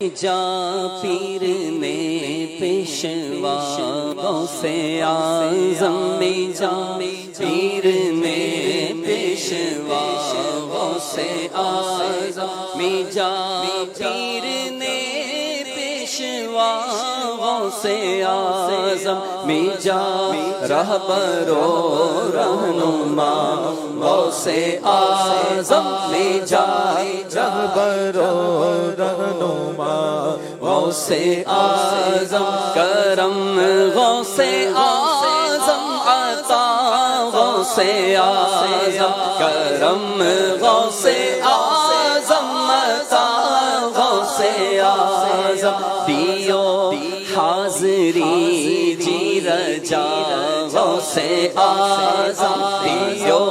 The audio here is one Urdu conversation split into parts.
جا پیر نے پیشوا غوثِ اعظم میں جا پیر نے پیشوا غوثِ اعظم میں جا پیر نے پیشوا غوثِ اعظم میں جا رہبر و رہنما غوثِ اعظم میں جا رہبر و رہنما غوثِ اعظم کرم غوثِ اعظم عطا غوثِ اعظم کرم غوثِ اعظم عطا غوثِ اعظم دیو حاضری جی رجا غوثِ اعظم دیو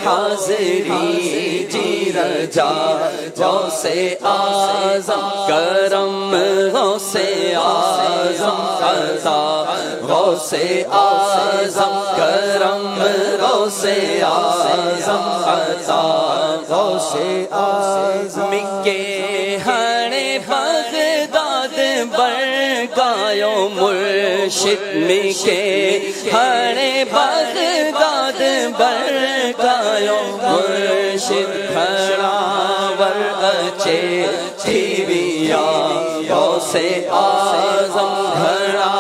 حاضری جی رجا غوثِ اعظم کرم غوثِ اعظم عطا غوثِ اعظم کرم غوثِ اعظم عطا غوثِ اعظم کے ہنے بغداد برگایو مرشد کے ہنے بغداد برگایو مرشد کھڑا ور اچے تھیویا غوثِ اعظم کھڑا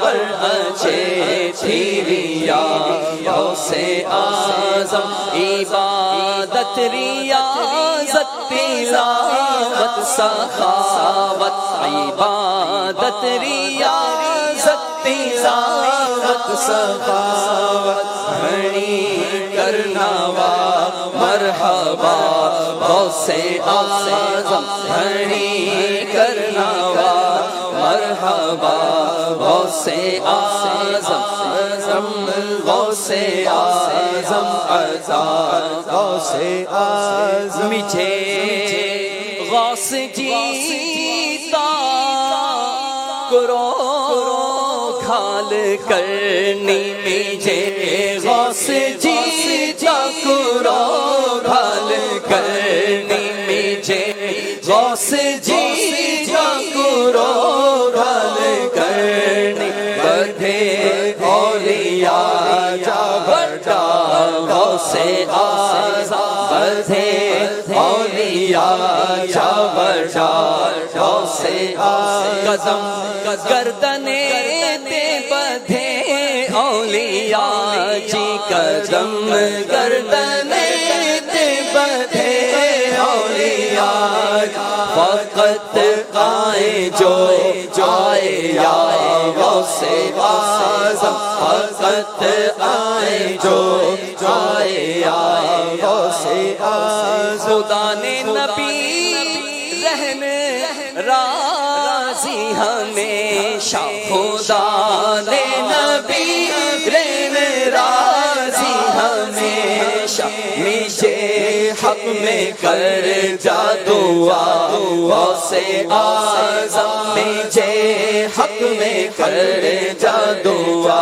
ور اچے تھیویا غوثِ اعظم عبادت ریاضت تلاوت سخاوت عبادت ریاضت تلاوت سخاوت گھڑی کرنا وا مرحبا غوثِ اعظم گھڑی کرنا وا مرحبا غوثِ اعظم غوثِ اعظم عطا غوثِ اعظم مجھے غوث جیتا کرو کھال کرنی مجھے غوث جیتا کرو کھال کرنی مجھے غوث جیتا کرو کھال کرنی بدھے اولیاء جا بڑا غوثِ اعظم بدھے اولیاء جا بڑا غوثِ اعظم قدم گردنے دے بدھے اولیاء جی قدم گردنے دے بدھے اولیاء فقط آئے جو آئے یا غوثِ اعظم فقط آئے جو آئے یا غوثِ اعظم خدا نے نبی رہن راضی ہمیشہ خدا نے نبی رہن راضی ہمیشہ مجھے حق میں کر جا دعا غوثِ اعظم مجھے حق میں کر جا دعا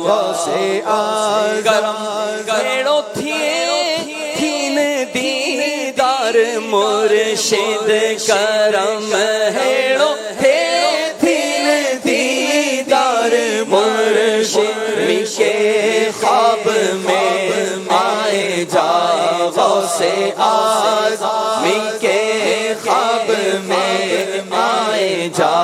غوثِ اعظم کرم گھڑو تھین دیدار مرشد کرم ہیڑو تھین دیدار مرشد کے خواب میں آئے جا غوثِ اعظم کے خواب میں آئے جا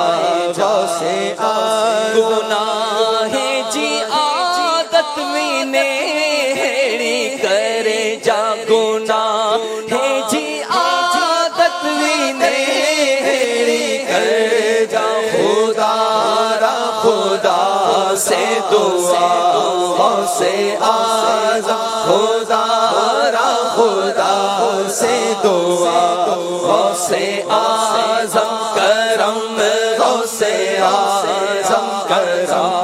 غوثِ اعظم گناہ جی عادت میں نیڑی کرے جا گناہ جی عادت میں نیڑی کرے جا خدا را خدا سے دعا غوثِ اعظم خدا را خدا سے دعا غوثِ اعظم کرم غوثِ اعظم کرم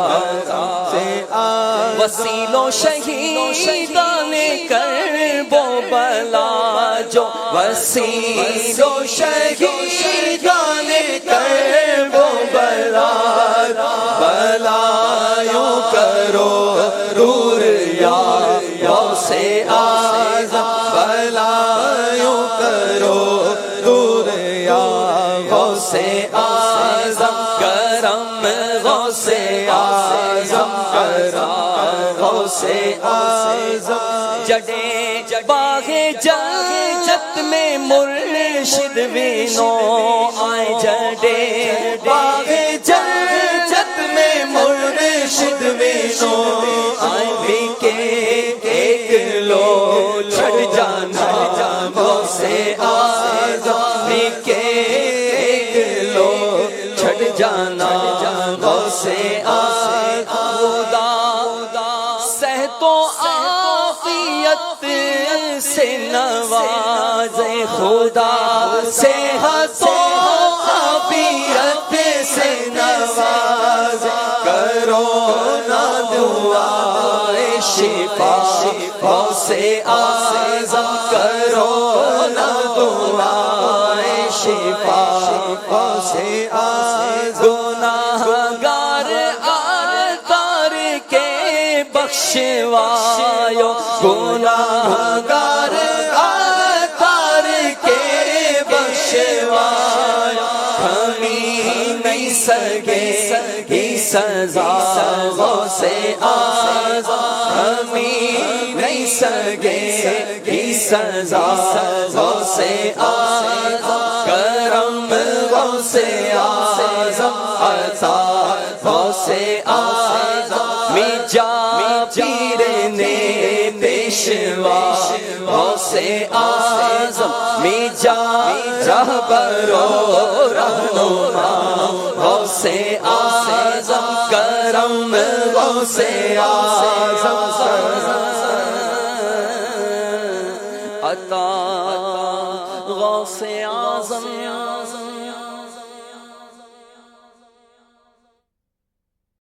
وسیل و شہیدان کرب و بلا جو وسیل و شہیدان کرب و بلا بلایوں کرو دور یا غوثِ اعظم بلایوں کرو دور یا غوثِ اعظم کرم غوث اعظم کرم غوث اعظم جڑے باغ جنت میں مرشد وینو آئے جڑے باغ جنت میں مرشد وینو آئے بھی کے ایک لو چھڑ جانا غوث اعظم بھی کے ایک لو چھڑ جانا غوث اعظم خدا صحت و عافیت سے نوازے خدا صحت و عافیت سے نوازے کرونا دعائے شفا غوث اعظم کرونا دعائے شفا غوث اعظم گناہگار آثار کے بخشوایو گناہگار آثار کے بخشوایو ہمیں نہیں سگے ہی سزا غوث اعظم ہمیں نہیں سگے ہی سزا غوث اعظم کرم غوث اعظم عطا غوث اعظم میجا پیر نے پیشوا غوث اعظم میجا رہبر و رہنما غوث اعظم کرم غوث اعظم عطا غوث